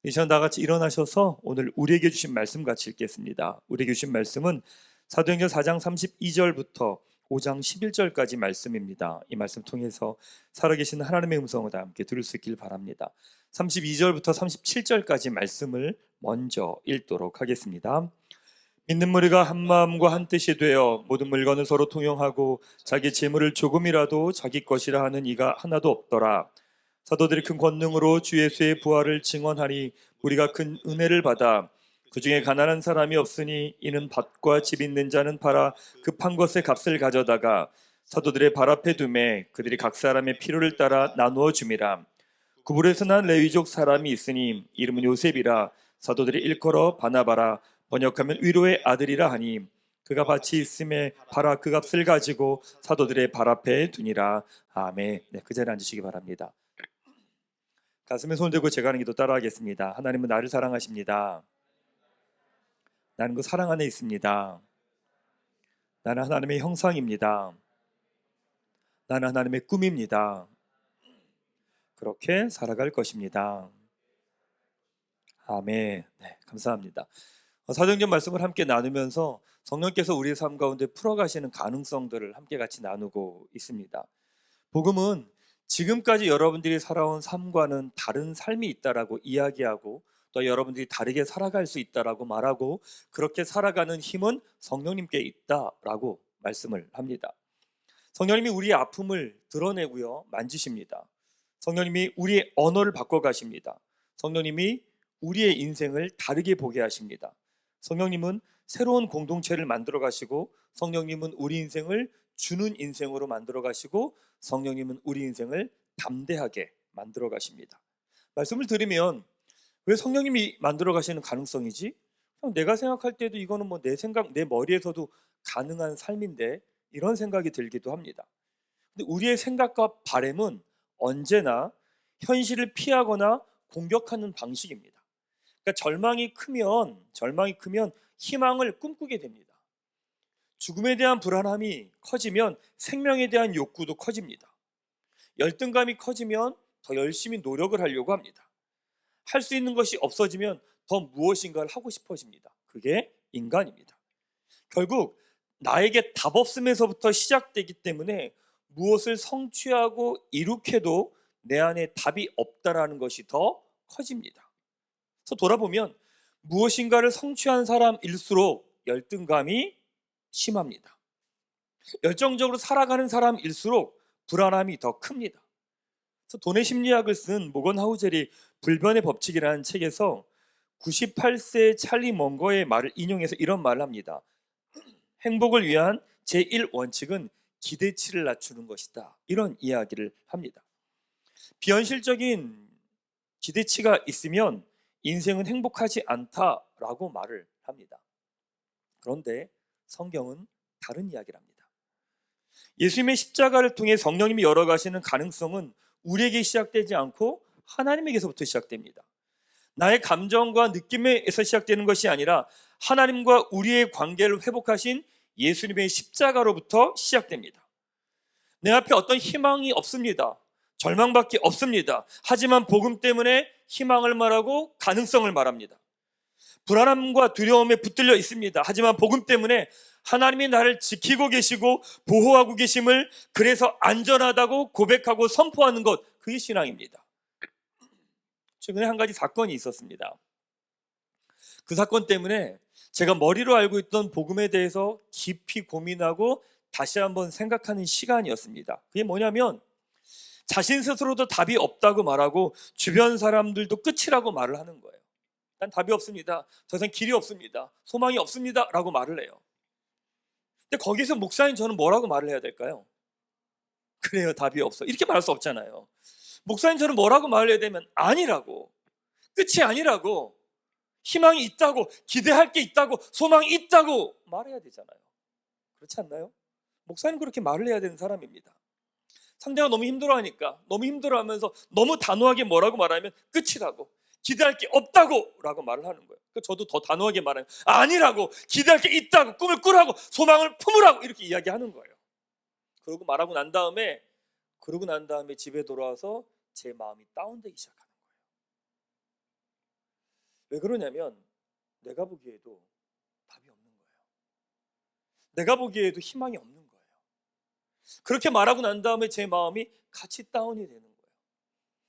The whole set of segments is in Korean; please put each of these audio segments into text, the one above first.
이 시간 다 같이 일어나셔서 오늘 우리에게 주신 말씀 같이 읽겠습니다. 우리에게 주신 말씀은 사도행전 4장 32절부터 5장 11절까지 말씀입니다. 이 말씀 통해서 살아계신 하나님의 음성을 다 함께 들을 수 있길 바랍니다. 32절부터 37절까지 말씀을 먼저 읽도록 하겠습니다. 믿는 무리가 한 마음과 한 뜻이 되어 모든 물건을 서로 통용하고 자기 재물을 조금이라도 자기 것이라 하는 이가 하나도 없더라. 사도들이 큰 권능으로 주 예수의 부활을 증언하니 우리가 큰 은혜를 받아 그 중에 가난한 사람이 없으니 이는 밭과 집 있는 자는 팔아 급한 것의 값을 가져다가 사도들의 발 앞에 두매 그들이 각 사람의 필요를 따라 나누어 줌이라. 구불에서 난 레위족 사람이 있으니 이름은 요셉이라. 사도들이 일컬어 바나바라 번역하면 위로의 아들이라 하니 그가 밭이 있음에 팔아 그 값을 가지고 사도들의 발 앞에 두니라. 아멘. 네, 그 자리에 앉으시기 바랍니다. 가슴에 손 대고 제가 하는 기도 따라하겠습니다. 하나님은 나를 사랑하십니다. 나는 그 사랑 안에 있습니다. 나는 하나님의 형상입니다. 나는 하나님의 꿈입니다. 그렇게 살아갈 것입니다. 아멘. 네, 감사합니다. 사도행전 말씀을 함께 나누면서 성령께서 우리의 삶 가운데 풀어가시는 가능성들을 함께 같이 나누고 있습니다. 복음은 지금까지 여러분들이 살아온 삶과는 다른 삶이 있다라고 이야기하고 또 여러분들이 다르게 살아갈 수 있다라고 말하고 그렇게 살아가는 힘은 성령님께 있다라고 말씀을 합니다. 성령님이 우리의 아픔을 드러내고요, 만지십니다. 성령님이 우리의 언어를 바꿔가십니다. 성령님이 우리의 인생을 다르게 보게 하십니다. 성령님은 새로운 공동체를 만들어 가시고 성령님은 우리 인생을 주는 인생으로 만들어 가시고 성령님은 우리 인생을 담대하게 만들어 가십니다. 말씀을 들으면 왜 성령님이 만들어 가시는 가능성이지? 내가 생각할 때도 이거는 뭐 내 생각, 내 머리에서도 가능한 삶인데 이런 생각이 들기도 합니다. 근데 우리의 생각과 바람은 언제나 현실을 피하거나 공격하는 방식입니다. 그러니까 절망이 크면 희망을 꿈꾸게 됩니다. 죽음에 대한 불안함이 커지면 생명에 대한 욕구도 커집니다. 열등감이 커지면 더 열심히 노력을 하려고 합니다. 할 수 있는 것이 없어지면 더 무엇인가를 하고 싶어집니다. 그게 인간입니다. 결국 나에게 답 없음에서부터 시작되기 때문에 무엇을 성취하고 이룩해도 내 안에 답이 없다라는 것이 더 커집니다. 그래서 돌아보면 무엇인가를 성취한 사람일수록 열등감이 심합니다. 열정적으로 살아가는 사람일수록 불안함이 더 큽니다. 그래서 돈의 심리학을 쓴 모건 하우젤이 불변의 법칙이라는 책에서 98세 찰리 먼거의 말을 인용해서 이런 말을 합니다. 행복을 위한 제1원칙은 기대치를 낮추는 것이다. 이런 이야기를 합니다. 비현실적인 기대치가 있으면 인생은 행복하지 않다라고 말을 합니다. 그런데 성경은 다른 이야기를 합니다. 예수님의 십자가를 통해 성령님이 열어가시는 가능성은 우리에게 시작되지 않고 하나님에게서부터 시작됩니다. 나의 감정과 느낌에서 시작되는 것이 아니라 하나님과 우리의 관계를 회복하신 예수님의 십자가로부터 시작됩니다. 내 앞에 어떤 희망이 없습니다. 절망밖에 없습니다. 하지만 복음 때문에 희망을 말하고 가능성을 말합니다. 불안함과 두려움에 붙들려 있습니다. 하지만 복음 때문에 하나님이 나를 지키고 계시고 보호하고 계심을 그래서 안전하다고 고백하고 선포하는 것, 그게 신앙입니다. 최근에 한 가지 사건이 있었습니다. 그 사건 때문에 제가 머리로 알고 있던 복음에 대해서 깊이 고민하고 다시 한번 생각하는 시간이었습니다. 그게 뭐냐면 자신 스스로도 답이 없다고 말하고 주변 사람들도 끝이라고 말을 하는 거예요. 난 답이 없습니다. 더 이상 길이 없습니다. 소망이 없습니다. 라고 말을 해요. 근데 거기서 목사님 저는 뭐라고 말을 해야 될까요? 그래요, 답이 없어. 이렇게 말할 수 없잖아요. 목사님 저는 뭐라고 말을 해야 되면 아니라고, 끝이 아니라고, 희망이 있다고, 기대할 게 있다고, 소망이 있다고 말해야 되잖아요. 그렇지 않나요? 목사님 그렇게 말을 해야 되는 사람입니다. 상대가 너무 힘들어하니까, 너무 힘들어하면서 너무 단호하게 뭐라고 말하면 끝이라고, 기대할 게 없다고 라고 말을 하는 거예요. 저도 더 단호하게 말하면 아니라고, 기대할 게 있다고, 꿈을 꾸라고, 소망을 품으라고 이렇게 이야기하는 거예요. 그러고 말하고 난 다음에 집에 돌아와서 제 마음이 다운되기 시작하는 거예요. 왜 그러냐면 내가 보기에도 답이 없는 거예요. 내가 보기에도 희망이 없는 거예요. 그렇게 말하고 난 다음에 제 마음이 같이 다운이 되는 거예요.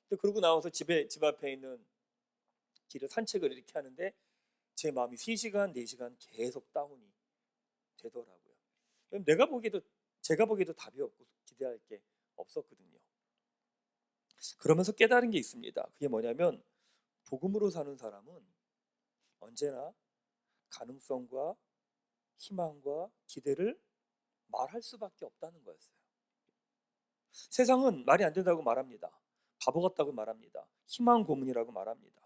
근데 그러고 나와서 집 앞에 있는 길을 산책을 이렇게 하는데 제 마음이 3시간, 4시간 계속 다운이 되더라고요. 제가 보기에도 답이 없고 기대할 게 없었거든요. 그러면서 깨달은 게 있습니다. 그게 뭐냐면 복음으로 사는 사람은 언제나 가능성과 희망과 기대를 말할 수밖에 없다는 거였어요. 세상은 말이 안 된다고 말합니다. 바보 같다고 말합니다. 희망 고문이라고 말합니다.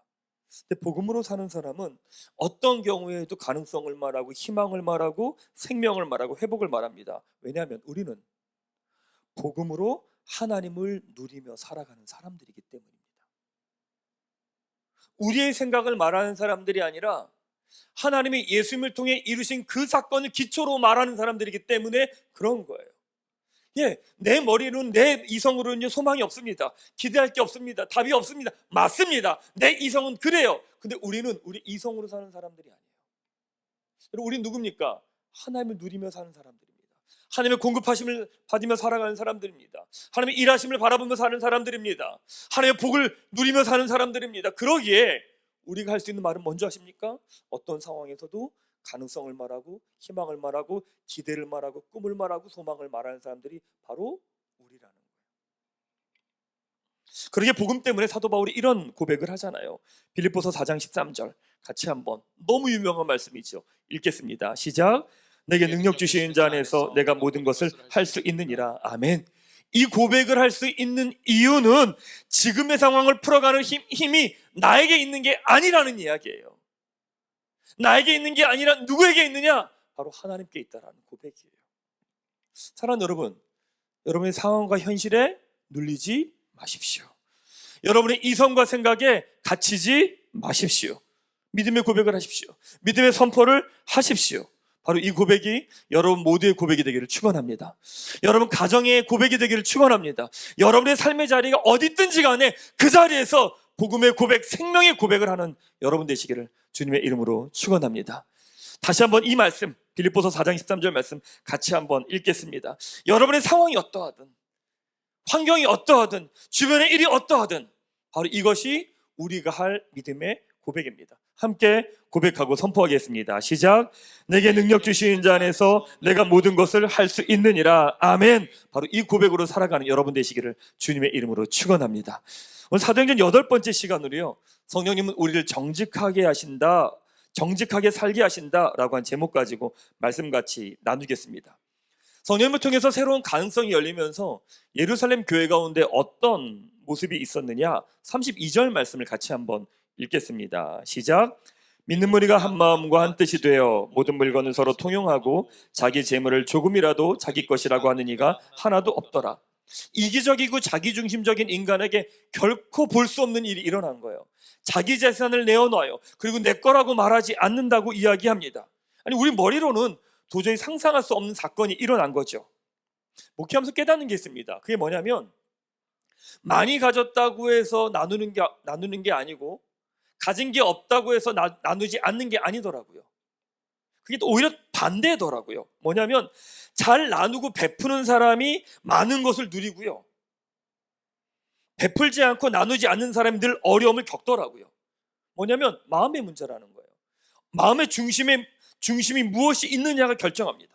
근데 복음으로 사는 사람은 어떤 경우에도 가능성을 말하고 희망을 말하고 생명을 말하고 회복을 말합니다. 왜냐하면 우리는 복음으로 하나님을 누리며 살아가는 사람들이기 때문입니다. 우리의 생각을 말하는 사람들이 아니라 하나님의 예수님을 통해 이루신 그 사건을 기초로 말하는 사람들이기 때문에 그런 거예요. 내 머리로는, 내 이성으로는 소망이 없습니다. 기대할 게 없습니다. 답이 없습니다. 맞습니다. 내 이성은 그래요. 근데 우리는 우리 이성으로 사는 사람들이 아니에요. 여러분, 우리는 누굽니까? 하나님을 누리며 사는 사람들입니다. 하나님의 공급하심을 받으며 살아가는 사람들입니다. 하나님의 일하심을 바라보며 사는 사람들입니다. 하나님의 복을 누리며 사는 사람들입니다. 그러기에 우리가 할 수 있는 말은 뭔지 아십니까? 어떤 상황에서도 가능성을 말하고 희망을 말하고 기대를 말하고 꿈을 말하고 소망을 말하는 사람들이 바로 우리라는 거예요. 그러게 복음 때문에 사도 바울이 이런 고백을 하잖아요. 빌립보서 4장 13절 같이 한번, 너무 유명한 말씀이죠. 읽겠습니다. 시작. 내게 능력 주시는 자 안에서 내가 모든 것을 할 수 있느니라. 아멘. 이 고백을 할 수 있는 이유는 지금의 상황을 풀어가는 힘이 나에게 있는 게 아니라는 이야기예요. 나에게 있는 게 아니라 누구에게 있느냐? 바로 하나님께 있다라는 고백이에요. 사랑하는 여러분, 여러분의 상황과 현실에 눌리지 마십시오. 여러분의 이성과 생각에 갇히지 마십시오. 믿음의 고백을 하십시오. 믿음의 선포를 하십시오. 바로 이 고백이 여러분 모두의 고백이 되기를 축원합니다. 여러분 가정의 고백이 되기를 축원합니다. 여러분의 삶의 자리가 어디 있든지 간에 그 자리에서 복음의 고백, 생명의 고백을 하는 여러분 되시기를 주님의 이름으로 축원합니다. 다시 한번 이 말씀, 빌립보서 4장 13절 말씀 같이 한번 읽겠습니다. 여러분의 상황이 어떠하든, 환경이 어떠하든, 주변의 일이 어떠하든 바로 이것이 우리가 할 믿음의 고백입니다. 함께 고백하고 선포하겠습니다. 시작. 내게 능력 주시는 자 안에서 내가 모든 것을 할 수 있느니라. 아멘. 바로 이 고백으로 살아가는 여러분 되시기를 주님의 이름으로 축원합니다. 오늘 사도행전 8번째 시간으로요, 성령님은 우리를 정직하게 하신다, 정직하게 살게 하신다라고 한 제목 가지고 말씀 같이 나누겠습니다. 성령님을 통해서 새로운 가능성이 열리면서 예루살렘 교회 가운데 어떤 모습이 있었느냐, 32절 말씀을 같이 한번 읽겠습니다. 시작. 믿는 무리가 한 마음과 한 뜻이 되어 모든 물건을 서로 통용하고 자기 재물을 조금이라도 자기 것이라고 하는 이가 하나도 없더라. 이기적이고 자기중심적인 인간에게 결코 볼 수 없는 일이 일어난 거예요. 자기 재산을 내어놔요. 그리고 내 거라고 말하지 않는다고 이야기합니다. 아니, 우리 머리로는 도저히 상상할 수 없는 사건이 일어난 거죠. 목회하면서 깨닫는 게 있습니다. 그게 뭐냐면 많이 가졌다고 해서 나누는 게 아니고 가진 게 없다고 해서 나누지 않는 게 아니더라고요. 그게 또 오히려 반대더라고요. 뭐냐면 잘 나누고 베푸는 사람이 많은 것을 누리고요, 베풀지 않고 나누지 않는 사람이 늘 어려움을 겪더라고요. 뭐냐면 마음의 문제라는 거예요. 마음의 중심이 무엇이 있느냐가 결정합니다.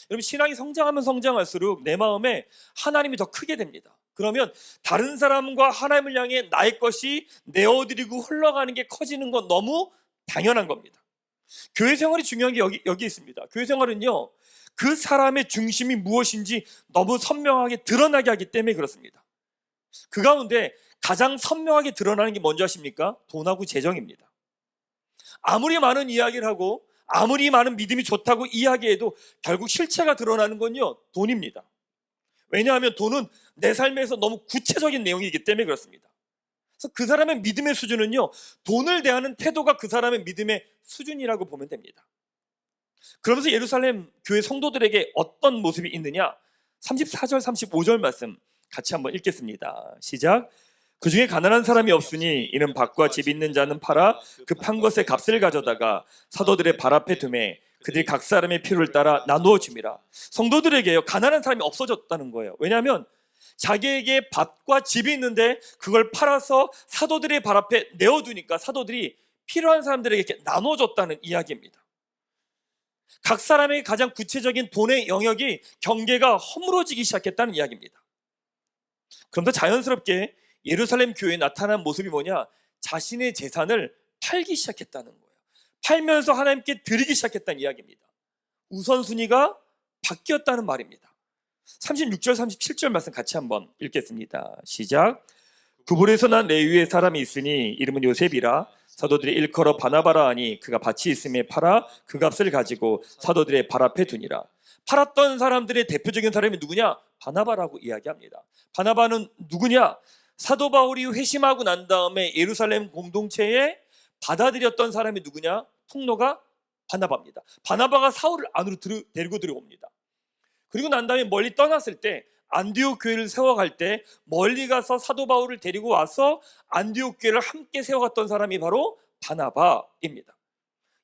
여러분, 신앙이 성장하면 성장할수록 내 마음에 하나님이 더 크게 됩니다. 그러면 다른 사람과 하나님을 향해 나의 것이 내어드리고 흘러가는 게 커지는 건 너무 당연한 겁니다. 교회 생활이 중요한 게 여기 있습니다. 교회 생활은요, 그 사람의 중심이 무엇인지 너무 선명하게 드러나게 하기 때문에 그렇습니다. 그 가운데 가장 선명하게 드러나는 게 뭔지 아십니까? 돈하고 재정입니다. 아무리 많은 이야기를 하고 아무리 많은 믿음이 좋다고 이야기해도 결국 실체가 드러나는 건요, 돈입니다. 왜냐하면 돈은 내 삶에서 너무 구체적인 내용이기 때문에 그렇습니다. 그래서 그 사람의 믿음의 수준은요, 돈을 대하는 태도가 그 사람의 믿음의 수준이라고 보면 됩니다. 그러면서 예루살렘 교회 성도들에게 어떤 모습이 있느냐, 34절 35절 말씀 같이 한번 읽겠습니다. 시작. 그 중에 가난한 사람이 없으니 이는 밭과 집 있는 자는 팔아 그 판 것의 값을 가져다가 사도들의 발 앞에 두매 그들이 각 사람의 필요를 따라 나누어 줌이라. 성도들에게요, 가난한 사람이 없어졌다는 거예요. 왜냐하면 자기에게 밭과 집이 있는데 그걸 팔아서 사도들의 발 앞에 내어두니까 사도들이 필요한 사람들에게 이렇게 나눠줬다는 이야기입니다. 각 사람의 가장 구체적인 돈의 영역이 경계가 허물어지기 시작했다는 이야기입니다. 그런데 자연스럽게 예루살렘 교회에 나타난 모습이 뭐냐? 자신의 재산을 팔기 시작했다는 거예요. 팔면서 하나님께 드리기 시작했다는 이야기입니다. 우선순위가 바뀌었다는 말입니다. 36절 37절 말씀 같이 한번 읽겠습니다. 시작. 구불에서 난 레위의 사람이 있으니 이름은 요셉이라. 사도들이 일컬어 바나바라 하니 그가 밭이 있음에 팔아 그 값을 가지고 사도들의 발 앞에 두니라. 팔았던 사람들의 대표적인 사람이 누구냐? 바나바라고 이야기합니다. 바나바는 누구냐? 사도 바울이 회심하고 난 다음에 예루살렘 공동체에 받아들였던 사람이 누구냐? 통로가 바나바입니다. 바나바가 사울을 안으로 데리고 들어옵니다. 그리고 난 다음에 멀리 떠났을 때 안디옥 교회를 세워갈 때 멀리 가서 사도 바울을 데리고 와서 안디옥 교회를 함께 세워갔던 사람이 바로 바나바입니다.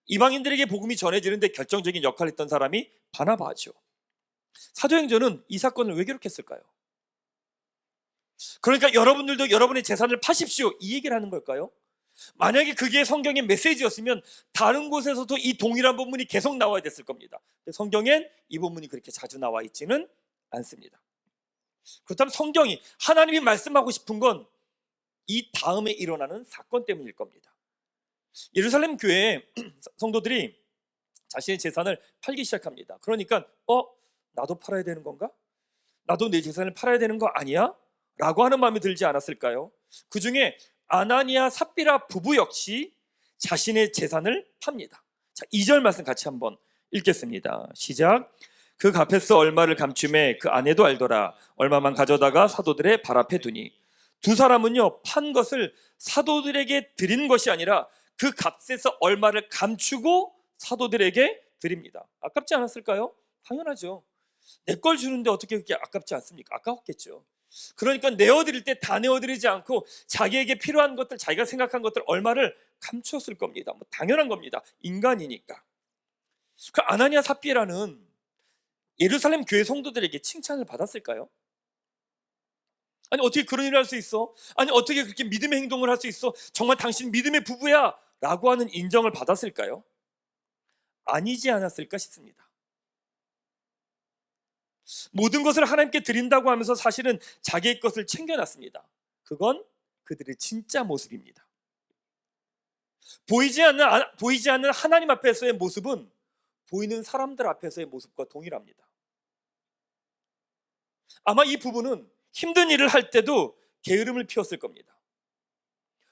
이방인들에게 복음이 전해지는데 결정적인 역할을 했던 사람이 바나바죠. 사도행전은 이 사건을 왜 기록했을까요? 그러니까 여러분들도 여러분의 재산을 파십시오, 이 얘기를 하는 걸까요? 만약에 그게 성경의 메시지였으면 다른 곳에서도 이 동일한 본문이 계속 나와야 됐을 겁니다. 성경엔 이 본문이 그렇게 자주 나와 있지는 않습니다. 그렇다면 성경이, 하나님이 말씀하고 싶은 건 이 다음에 일어나는 사건 때문일 겁니다. 예루살렘 교회의 성도들이 자신의 재산을 팔기 시작합니다. 그러니까 나도 팔아야 되는 건가? 나도 내 재산을 팔아야 되는 거 아니야? 라고 하는 마음이 들지 않았을까요? 그 중에 아나니아 삽비라 부부 역시 자신의 재산을 팝니다. 자, 2절 말씀 같이 한번 읽겠습니다. 시작. 그 값에서 얼마를 감춤해 그 아내도 알더라. 얼마만 가져다가 사도들의 발 앞에 두니. 두 사람은요, 판 것을 사도들에게 드린 것이 아니라 그 값에서 얼마를 감추고 사도들에게 드립니다. 아깝지 않았을까요? 당연하죠. 내 걸 주는데 어떻게 그렇게 아깝지 않습니까? 아까웠겠죠. 그러니까 내어드릴 때 다 내어드리지 않고 자기에게 필요한 것들, 자기가 생각한 것들 얼마를 감추었을 겁니다. 당연한 겁니다. 인간이니까. 그 아나니아 삽비라는 예루살렘 교회 성도들에게 칭찬을 받았을까요? 아니, 어떻게 그런 일을 할 수 있어? 아니, 어떻게 그렇게 믿음의 행동을 할 수 있어? 정말 당신 믿음의 부부야 라고 하는 인정을 받았을까요? 아니지 않았을까 싶습니다. 모든 것을 하나님께 드린다고 하면서 사실은 자기의 것을 챙겨놨습니다. 그건 그들의 진짜 모습입니다. 보이지 않는 하나님 앞에서의 모습은 보이는 사람들 앞에서의 모습과 동일합니다. 아마 이 부부는 힘든 일을 할 때도 게으름을 피웠을 겁니다.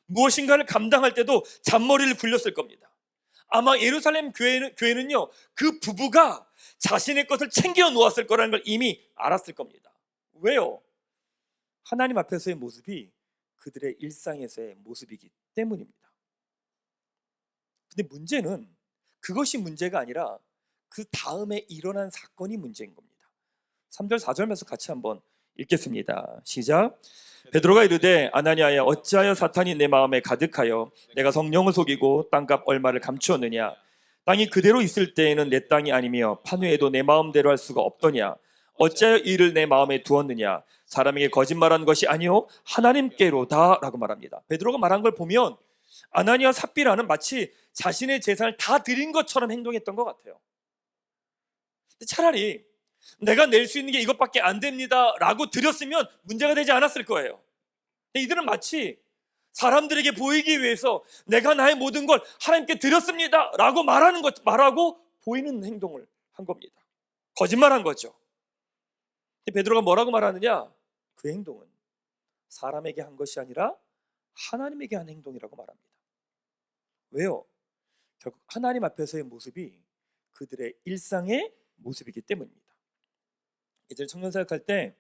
무엇인가를 감당할 때도 잔머리를 굴렸을 겁니다. 아마 예루살렘 교회는요, 그 부부가 자신의 것을 챙겨 놓았을 거라는 걸 이미 알았을 겁니다. 왜요? 하나님 앞에서의 모습이 그들의 일상에서의 모습이기 때문입니다. 근데 문제는 그것이 문제가 아니라 그 다음에 일어난 사건이 문제인 겁니다. 3절 4절 말씀 같이 한번 읽겠습니다. 시작. 베드로가 이르되 아나니아야, 어찌하여 사탄이 내 마음에 가득하여 내가 성령을 속이고 땅값 얼마를 감추었느냐? 땅이 그대로 있을 때에는 내 땅이 아니며 판회에도 내 마음대로 할 수가 없더냐? 어찌하여 이를 내 마음에 두었느냐? 사람에게 거짓말한 것이 아니요 하나님께로다 라고 말합니다. 베드로가 말한 걸 보면 아나니아 삽비라는 마치 자신의 재산을 다 드린 것처럼 행동했던 것 같아요. 차라리 내가 낼 수 있는 게 이것밖에 안 됩니다 라고 드렸으면 문제가 되지 않았을 거예요. 근데 이들은 마치 사람들에게 보이기 위해서 내가 나의 모든 걸 하나님께 드렸습니다 라고 말하고 보이는 행동을 한 겁니다. 거짓말한 거죠. 근데 베드로가 뭐라고 말하느냐? 그 행동은 사람에게 한 것이 아니라 하나님에게 한 행동이라고 말합니다. 왜요? 결국 하나님 앞에서의 모습이 그들의 일상의 모습이기 때문입니다. 예전에 청년사역할 때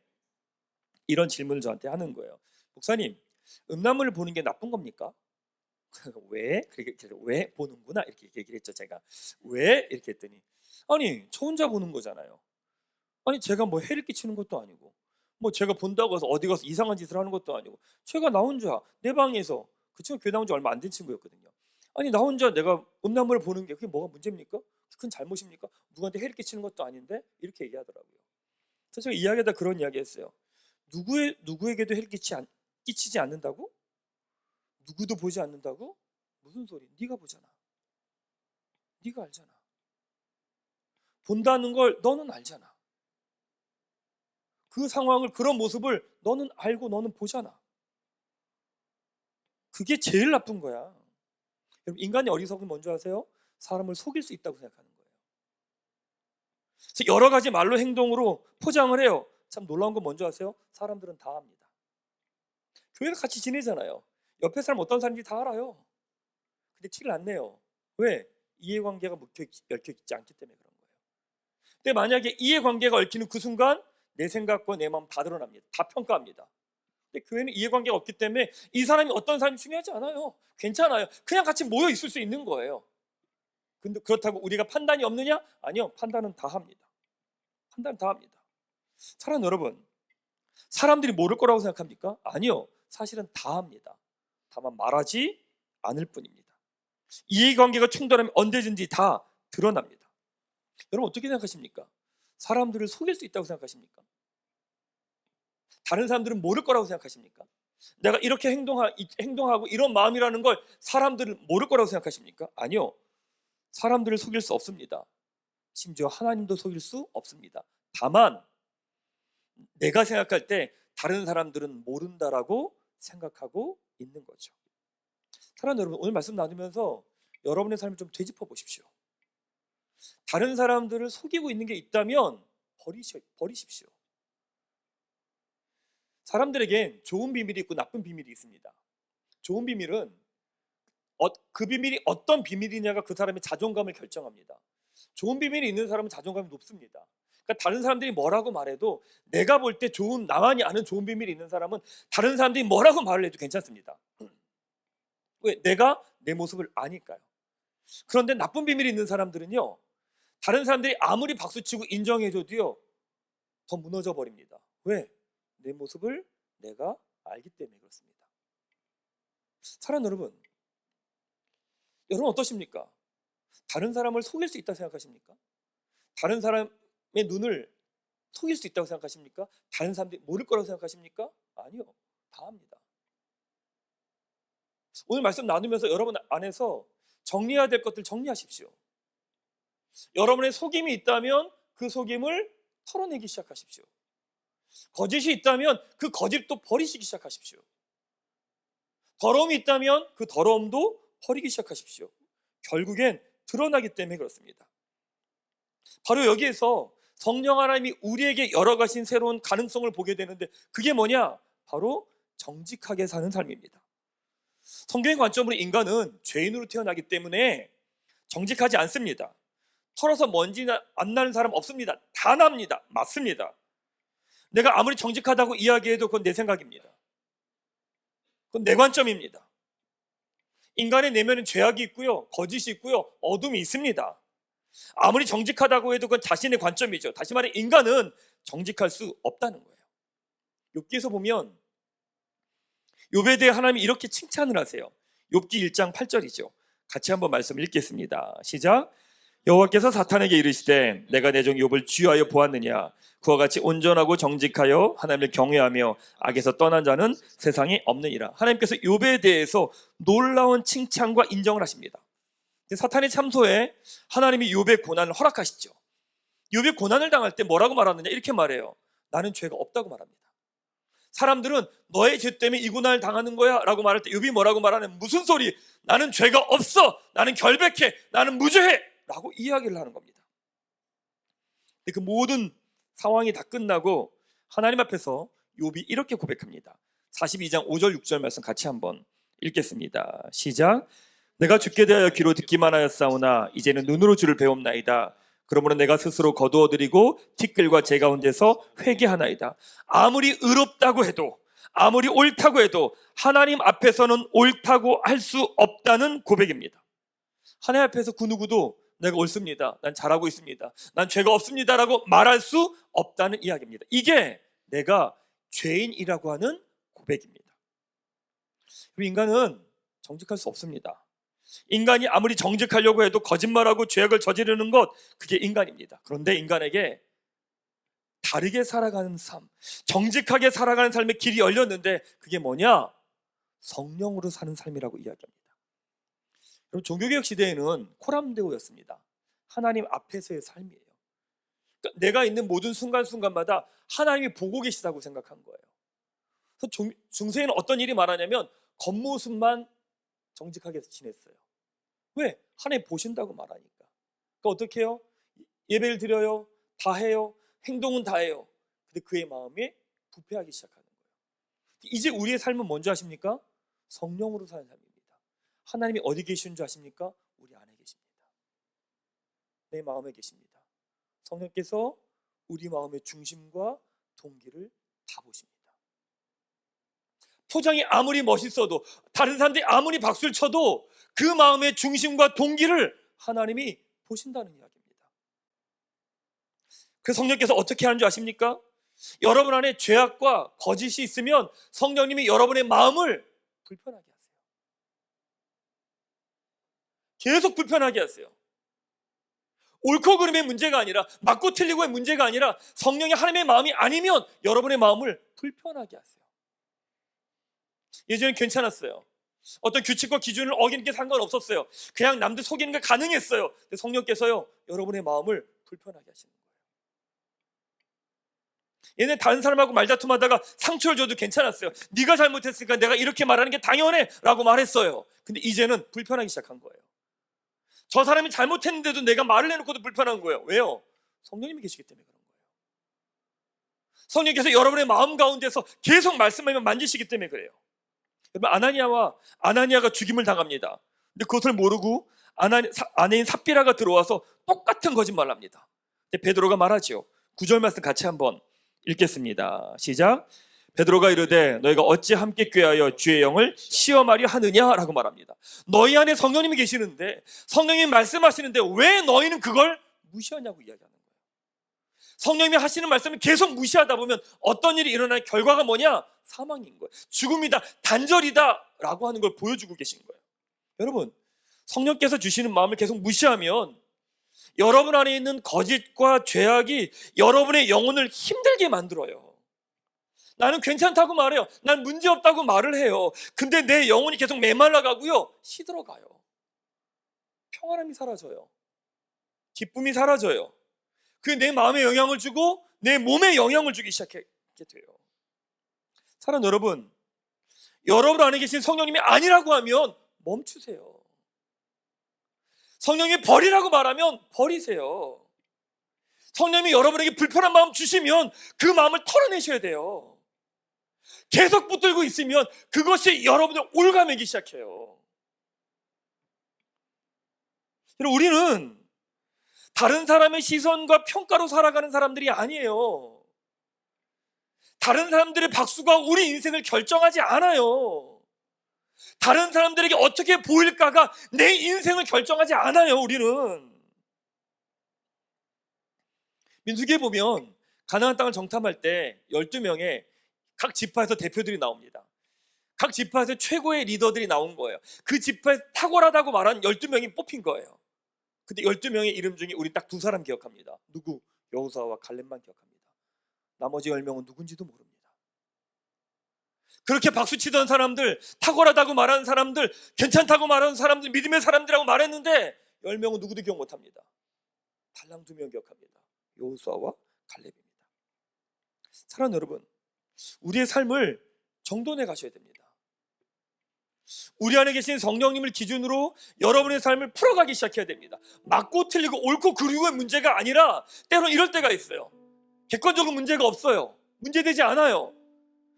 이런 질문을 저한테 하는 거예요. 목사님, 음란물을 보는 게 나쁜 겁니까? 왜? 왜 보는구나 이렇게 얘기를 했죠. 제가 왜? 이렇게 했더니 아니, 저 혼자 보는 거잖아요. 아니, 제가 뭐 해를 끼치는 것도 아니고 뭐 제가 본다고 해서 어디 가서 이상한 짓을 하는 것도 아니고, 제가 나 혼자 내 방에서, 그 친구 교회 나온 지 얼마 안 된 친구였거든요. 아니 나 혼자 내가 음란물을 보는 게 그게 뭐가 문제입니까? 큰 잘못입니까? 누구한테 해를 끼치는 것도 아닌데, 이렇게 얘기하더라고요. 그래서 제가 이야기하다 그런 이야기 했어요. 누구에게도 해를 끼치지 않는다고? 누구도 보지 않는다고? 무슨 소리? 네가 보잖아. 네가 알잖아. 본다는 걸 너는 알잖아. 그 상황을, 그런 모습을 너는 알고 너는 보잖아. 그게 제일 나쁜 거야. 여러분, 인간의 어리석음은 뭔지 아세요? 사람을 속일 수 있다고 생각하는 거예요. 그래서 여러 가지 말로 행동으로 포장을 해요. 참 놀라운 건 뭔지 아세요? 사람들은 다 합니다. 교회에서 같이 지내잖아요. 옆에 사람 어떤 사람인지 다 알아요. 근데 티를 안 내요. 왜? 이해관계가 얽혀있지 않기 때문에 그런 거예요. 근데 만약에 이해관계가 얽히는 그 순간 내 생각과 내 마음 다 드러납니다. 다 평가합니다. 근데 교회는 이해관계가 없기 때문에 이 사람이 어떤 사람이 중요하지 않아요. 괜찮아요. 그냥 같이 모여 있을 수 있는 거예요. 근데 그렇다고 우리가 판단이 없느냐? 아니요. 판단은 다 합니다. 판단 다 합니다. 사랑하는 여러분, 사람들이 모를 거라고 생각합니까? 아니요. 사실은 다 합니다. 다만 말하지 않을 뿐입니다. 이해관계가 충돌하면 언제든지 다 드러납니다. 여러분 어떻게 생각하십니까? 사람들을 속일 수 있다고 생각하십니까? 다른 사람들은 모를 거라고 생각하십니까? 내가 이렇게 행동하고 이런 마음이라는 걸 사람들은 모를 거라고 생각하십니까? 아니요. 사람들을 속일 수 없습니다. 심지어 하나님도 속일 수 없습니다. 다만 내가 생각할 때 다른 사람들은 모른다라고 생각하고 있는 거죠. 사랑하는 여러분, 오늘 말씀 나누면서 여러분의 삶을 좀 되짚어 보십시오. 다른 사람들을 속이고 있는 게 있다면 버리십시오. 사람들에겐 좋은 비밀이 있고 나쁜 비밀이 있습니다. 좋은 비밀은 그 비밀이 어떤 비밀이냐가 그 사람의 자존감을 결정합니다. 좋은 비밀이 있는 사람은 자존감이 높습니다. 그러니까 다른 사람들이 뭐라고 말해도 내가 볼 때 나만이 아는 좋은 비밀이 있는 사람은 다른 사람들이 뭐라고 말을 해도 괜찮습니다. 왜? 내가 내 모습을 아니까요. 그런데 나쁜 비밀이 있는 사람들은요, 다른 사람들이 아무리 박수치고 인정해줘도요 더 무너져 버립니다. 왜? 내 모습을 내가 알기 때문에 그렇습니다. 사랑하는 여러분 어떠십니까? 다른 사람을 속일 수 있다고 생각하십니까? 다른 사람의 눈을 속일 수 있다고 생각하십니까? 다른 사람들이 모를 거라고 생각하십니까? 아니요. 다 합니다. 오늘 말씀 나누면서 여러분 안에서 정리해야 될 것들 정리하십시오. 여러분의 속임이 있다면 그 속임을 털어내기 시작하십시오. 거짓이 있다면 그 거짓도 버리시기 시작하십시오. 더러움이 있다면 그 더러움도 버리기 시작하십시오. 결국엔 드러나기 때문에 그렇습니다. 바로 여기에서 성령 하나님이 우리에게 열어가신 새로운 가능성을 보게 되는데, 그게 뭐냐? 바로 정직하게 사는 삶입니다. 성경의 관점으로 인간은 죄인으로 태어나기 때문에 정직하지 않습니다. 털어서 먼지 안 나는 사람 없습니다. 다 납니다. 맞습니다. 내가 아무리 정직하다고 이야기해도 그건 내 생각입니다. 그건 내 관점입니다. 인간의 내면은 죄악이 있고요, 거짓이 있고요, 어둠이 있습니다. 아무리 정직하다고 해도 그건 자신의 관점이죠. 다시 말해 인간은 정직할 수 없다는 거예요. 욥기에서 보면 욥에 대해 하나님이 이렇게 칭찬을 하세요. 욥기 1장 8절이죠. 같이 한번 말씀을 읽겠습니다. 시작. 여호와께서 사탄에게 이르시되 내가 내 종 욥을 쥐하여 보았느냐? 그와 같이 온전하고 정직하여 하나님을 경외하며 악에서 떠난 자는 세상에 없느니라. 하나님께서 욥에 대해서 놀라운 칭찬과 인정을 하십니다. 사탄의 참소에 하나님이 욥의 고난을 허락하시죠. 욥이 고난을 당할 때 뭐라고 말하느냐? 이렇게 말해요. 나는 죄가 없다고 말합니다. 사람들은 너의 죄 때문에 이 고난을 당하는 거야 라고 말할 때 욥이 뭐라고 말하냐면, 무슨 소리? 나는 죄가 없어. 나는 결백해. 나는 무죄해. 라고 이야기를 하는 겁니다. 근데 그 모든 상황이 다 끝나고 하나님 앞에서 욥이 이렇게 고백합니다. 42장 5절 6절 말씀 같이 한번 읽겠습니다. 시작. 내가 주께 대하여 귀로 듣기만 하였사오나 이제는 눈으로 주를 배움나이다. 그러므로 내가 스스로 거두어드리고 티끌과 제 가운데서 회개하나이다. 아무리 의롭다고 해도, 아무리 옳다고 해도 하나님 앞에서는 옳다고 할 수 없다는 고백입니다. 하나님 앞에서 그 누구도 내가 옳습니다, 난 잘하고 있습니다, 난 죄가 없습니다 라고 말할 수 없다는 이야기입니다. 이게 내가 죄인이라고 하는 고백입니다. 인간은 정직할 수 없습니다. 인간이 아무리 정직하려고 해도 거짓말하고 죄악을 저지르는 것, 그게 인간입니다. 그런데 인간에게 다르게 살아가는 삶, 정직하게 살아가는 삶의 길이 열렸는데 그게 뭐냐? 성령으로 사는 삶이라고 이야기합니다. 여러분, 종교개혁 시대에는 코람데오였습니다. 하나님 앞에서의 삶이에요. 그러니까 내가 있는 모든 순간순간마다 하나님이 보고 계시다고 생각한 거예요. 그래서 중세에는 어떤 일이 많았냐면 겉모습만 정직하게 지냈어요. 왜? 하나님 보신다고 말하니까. 그러니까 어떻게 해요? 예배를 드려요, 다 해요, 행동은 다 해요. 근데 그의 마음이 부패하기 시작하는 거예요. 이제 우리의 삶은 뭔지 아십니까? 성령으로 사는 삶입니다. 하나님이 어디 계시는 줄 아십니까? 우리 안에 계십니다. 내 마음에 계십니다. 성령께서 우리 마음의 중심과 동기를 다 보십니다. 포장이 아무리 멋있어도, 다른 사람들이 아무리 박수를 쳐도 그 마음의 중심과 동기를 하나님이 보신다는 이야기입니다. 그 성령께서 어떻게 하는 줄 아십니까? 여러분 안에 죄악과 거짓이 있으면 성령님이 여러분의 마음을 불편하게 하세요. 계속 불편하게 하세요. 옳고 그름의 문제가 아니라, 맞고 틀리고의 문제가 아니라 성령이 하나님의 마음이 아니면 여러분의 마음을 불편하게 하세요. 예전엔 괜찮았어요. 어떤 규칙과 기준을 어기는 게 상관없었어요. 그냥 남들 속이는 게 가능했어요. 근데 성령께서요, 여러분의 마음을 불편하게 하시는 거예요. 얘네 다른 사람하고 말다툼하다가 상처를 줘도 괜찮았어요. 네가 잘못했으니까 내가 이렇게 말하는 게 당연해 라고 말했어요. 근데 이제는 불편하기 시작한 거예요. 저 사람이 잘못했는데도 내가 말을 해놓고도 불편한 거예요. 왜요? 성령님이 계시기 때문에 그런 거예요. 성령께서 여러분의 마음 가운데서 계속 말씀하면 만지시기 때문에 그래요. 여러분, 아나니아가 죽임을 당합니다. 근데 그것을 모르고 아내인 삽비라가 들어와서 똑같은 거짓말을 합니다. 근데 베드로가 말하죠. 9절 말씀 같이 한번 읽겠습니다. 시작. 베드로가 이르되 너희가 어찌 함께 꾀하여 주의 영을 시험하려 하느냐라고 말합니다. 너희 안에 성령님이 계시는데, 성령님이 말씀하시는데 왜 너희는 그걸 무시하냐고 이야기하는 거예요. 성령님이 하시는 말씀을 계속 무시하다 보면 어떤 일이 일어날 결과가 뭐냐? 사망인 거예요. 죽음이다, 단절이다 라고 하는 걸 보여주고 계신 거예요. 여러분, 성령께서 주시는 마음을 계속 무시하면 여러분 안에 있는 거짓과 죄악이 여러분의 영혼을 힘들게 만들어요. 나는 괜찮다고 말해요. 난 문제없다고 말을 해요. 근데 내 영혼이 계속 메말라가고요, 시들어가요. 평안함이 사라져요. 기쁨이 사라져요. 그게 내 마음에 영향을 주고 내 몸에 영향을 주기 시작하게 돼요. 사랑하는 여러분, 여러분 안에 계신 성령님이 아니라고 하면 멈추세요. 성령님이 버리라고 말하면 버리세요. 성령님이 여러분에게 불편한 마음 주시면 그 마음을 털어내셔야 돼요. 계속 붙들고 있으면 그것이 여러분을 올가매기 시작해요. 우리는 다른 사람의 시선과 평가로 살아가는 사람들이 아니에요. 다른 사람들의 박수가 우리 인생을 결정하지 않아요. 다른 사람들에게 어떻게 보일까가 내 인생을 결정하지 않아요. 우리는 민수기에 보면 가나안 땅을 정탐할 때 12명의 각 지파에서 대표들이 나옵니다. 각 지파에서 최고의 리더들이 나온 거예요. 그 지파에서 탁월하다고 말한 12명이 뽑힌 거예요. 근데 12명의 이름 중에 우리 딱 2사람 기억합니다. 누구? 여호수아와 갈렙만 기억합니다. 나머지 10명은 누군지도 모릅니다. 그렇게 박수치던 사람들, 탁월하다고 말하는 사람들, 괜찮다고 말하는 사람들, 믿음의 사람들이라고 말했는데 10명은 누구도 기억 못합니다. 달랑 2명 기억합니다. 여호수아와 갈렙입니다. 사랑하는 여러분, 우리의 삶을 정돈해 가셔야 됩니다. 우리 안에 계신 성령님을 기준으로 여러분의 삶을 풀어가기 시작해야 됩니다. 맞고 틀리고 옳고 그르고의 문제가 아니라 때로는 이럴 때가 있어요. 객관적으로 문제가 없어요. 문제되지 않아요.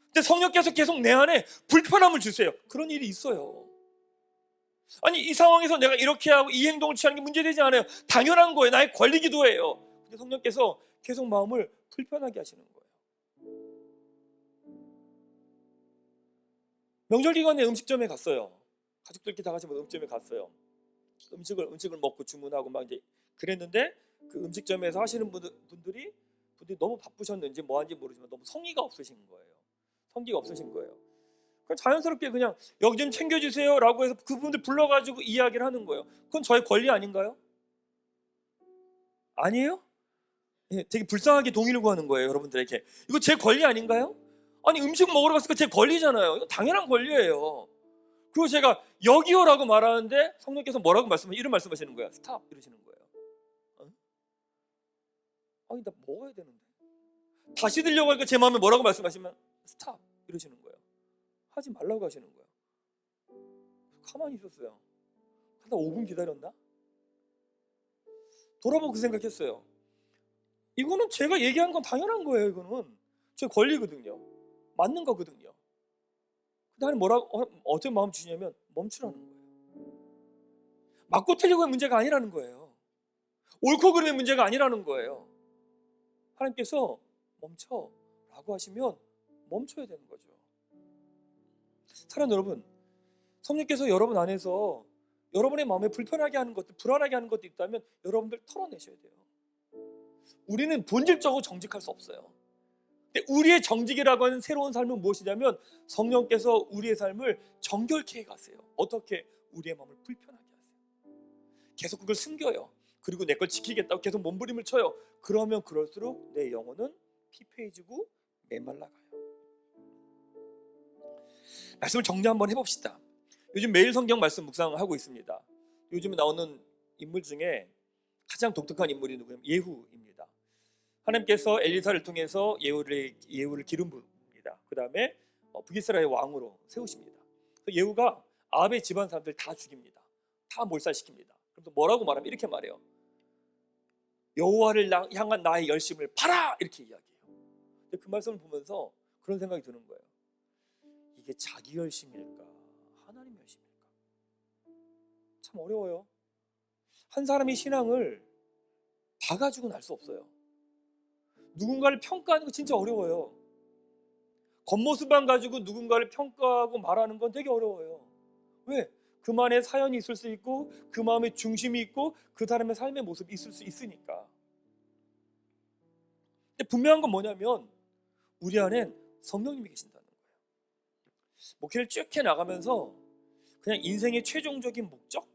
근데 성령께서 계속 내 안에 불편함을 주세요. 그런 일이 있어요. 아니, 이 상황에서 내가 이렇게 하고 이 행동을 취하는 게 문제되지 않아요. 당연한 거예요. 나의 권리기도 해요. 근데 성령께서 계속 마음을 불편하게 하시는 거예요. 명절 기간에 음식점에 갔어요. 가족들끼리 다 같이 음식점에 갔어요. 음식을 먹고 주문하고 막 이제 그랬는데 그 음식점에서 하시는 분들이 너무 바쁘셨는지 뭐 하는지 모르지만 너무 성의가 없으신 거예요. 성기가 없으신 거예요. 그럼 자연스럽게 그냥 여기 좀 챙겨주세요라고 해서 그분들 불러가지고 이야기를 하는 거예요. 그건 저의 권리 아닌가요? 아니에요? 예, 되게 불쌍하게 동의를 구하는 거예요, 여러분들에게. 이거 제 권리 아닌가요? 아니, 음식 먹으러 갔으니까 제 권리잖아요. 이거 당연한 권리예요. 그리고 제가 여기요라고 말하는데 성령께서 뭐라고 이런 말씀하시는 거야. 스탑 이러시는 거예요. 아니, 나 먹어야 되는데. 다시 들려고 하니까 제 마음에 뭐라고 말씀하시면 스탑 이러시는 거예요. 하지 말라고 하시는 거예요. 가만히 있었어요. 한 5분 기다렸나? 돌아보고 그 생각했어요. 이거는 제가 얘기하는 건 당연한 거예요. 이거는 제 권리거든요. 맞는 거거든요. 근데 하나님 뭐라고 어떤 마음 주냐면 멈추라는 거예요. 맞고 틀리고의 문제가 아니라는 거예요. 옳고 그름의 문제가 아니라는 거예요. 하나님께서 멈춰라고 하시면 멈춰야 되는 거죠. 사랑하는 여러분, 성령께서 여러분 안에서 여러분의 마음에 불편하게 하는 것들, 불안하게 하는 것도 있다면 여러분들 털어내셔야 돼요. 우리는 본질적으로 정직할 수 없어요. 근데 우리의 정직이라고 하는 새로운 삶은 무엇이냐면 성령께서 우리의 삶을 정결케 해가세요. 어떻게? 우리의 마음을 불편하게 하세요. 계속 그걸 숨겨요. 그리고 내 걸 지키겠다고 계속 몸부림을 쳐요. 그러면 그럴수록 내 영혼은 피폐해지고 메말라가요. 말씀을 정리 한번 해봅시다. 요즘 매일 성경 말씀 묵상하고 있습니다. 요즘에 나오는 인물 중에 가장 독특한 인물이 누구냐면 예후입니다. 하나님께서 엘리사를 통해서 예후를 기름 부읍니다. 그 다음에 북이스라엘 왕으로 세우십니다. 예후가 아합의 집안 사람들 다 죽입니다. 다 몰살시킵니다. 그럼 또 뭐라고 말하면 이렇게 말해요. 여호와를 향한 나의 열심을 봐라! 이렇게 이야기해요. 근데 그 말씀을 보면서 그런 생각이 드는 거예요. 이게 자기 열심일까? 하나님 열심일까? 참 어려워요. 한 사람이 신앙을 봐가지고는 알 수 없어요. 누군가를 평가하는 거 진짜 어려워요. 겉모습만 가지고 누군가를 평가하고 말하는 건 되게 어려워요. 왜? 그만의 사연이 있을 수 있고 그 마음의 중심이 있고 그 사람의 삶의 모습이 있을 수 있으니까. 근데 분명한 건 뭐냐면 우리 안엔 성령님이 계신다는 거예요. 목회를 쭉 해나가면서 그냥 인생의 최종적인 목적?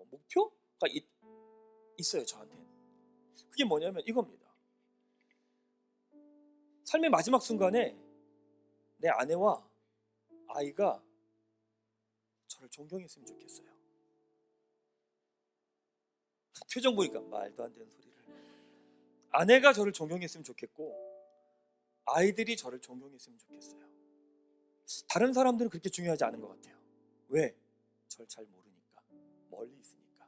목표가 있어요, 저한테는. 그게 뭐냐면 이겁니다. 삶의 마지막 순간에 내 아내와 아이가 저를 존경했으면 좋겠어요. 표정 보니까 말도 안 되는 소리를. 아내가 저를 존경했으면 좋겠고 아이들이 저를 존경했으면 좋겠어요. 다른 사람들은 그렇게 중요하지 않은 것 같아요. 왜? 저를 잘 모르니까. 멀리 있으니까.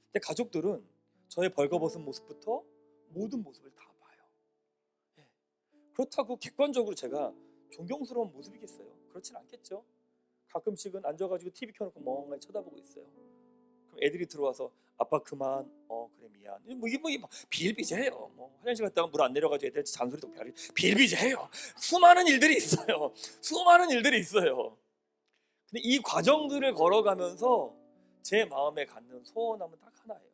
근데 가족들은 저의 벌거벗은 모습부터 모든 모습을 다 봐요. 네. 그렇다고 객관적으로 제가 존경스러운 모습이겠어요? 그렇진 않겠죠. 가끔씩은 앉아가지고 TV 켜놓고 멍하니 쳐다보고 있어요. 그럼 애들이 들어와서 아빠 그만, 그래 미안. 이게 비일비재해요. 화장실 갔다가 물 안 내려가지고 애들한테 잔소리도 비일비재해요. 수많은 일들이 있어요. 수많은 일들이 있어요. 근데 이 과정들을 걸어가면서 제 마음에 갖는 소원함은 딱 하나예요.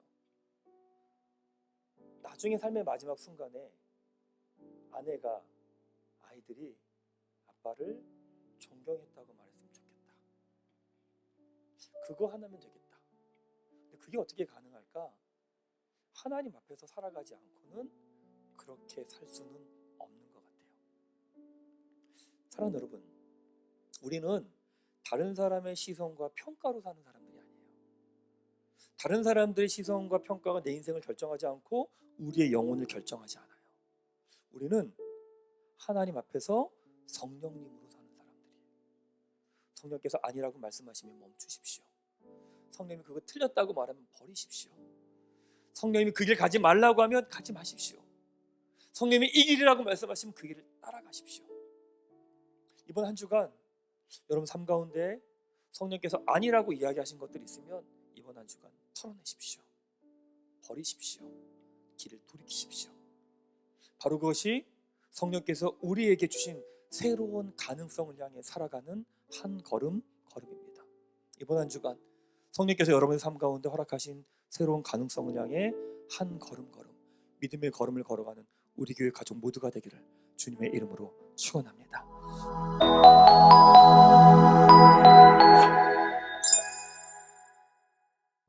나중에 삶의 마지막 순간에 아내가 아이들이 아빠를 존경했다고 말했으면 좋겠다. 그거 하나면 되겠다. 근데 그게 어떻게 가능할까? 하나님 앞에서 살아가지 않고는 그렇게 살 수는 없는 것 같아요. 사랑하는 여러분, 우리는 다른 사람의 시선과 평가로 사는 사람들이 아니에요. 다른 사람들의 시선과 평가가 내 인생을 결정하지 않고 우리의 영혼을 결정하지 않아요. 우리는 하나님 앞에서 성령님으로 사는 사람들이에요. 성령께서 아니라고 말씀하시면 멈추십시오. 성령님이 그거 틀렸다고 말하면 버리십시오. 성령님이 그 길 가지 말라고 하면 가지 마십시오. 성령님이 이 길이라고 말씀하시면 그 길을 따라가십시오. 이번 한 주간 여러분 삶 가운데 성령께서 아니라고 이야기하신 것들이 있으면 이번 한 주간 털어내십시오. 버리십시오. 길을 돌이키십시오. 바로 그것이 성령께서 우리에게 주신 새로운 가능성을 향해 살아가는 한 걸음입니다. 이번 한 주간 성령께서 여러분의 삶 가운데 허락하신 새로운 가능성을 향해 한 걸음 믿음의 걸음을 걸어가는 우리 교회 가족 모두가 되기를 주님의 이름으로 축원합니다. 하겠습니다.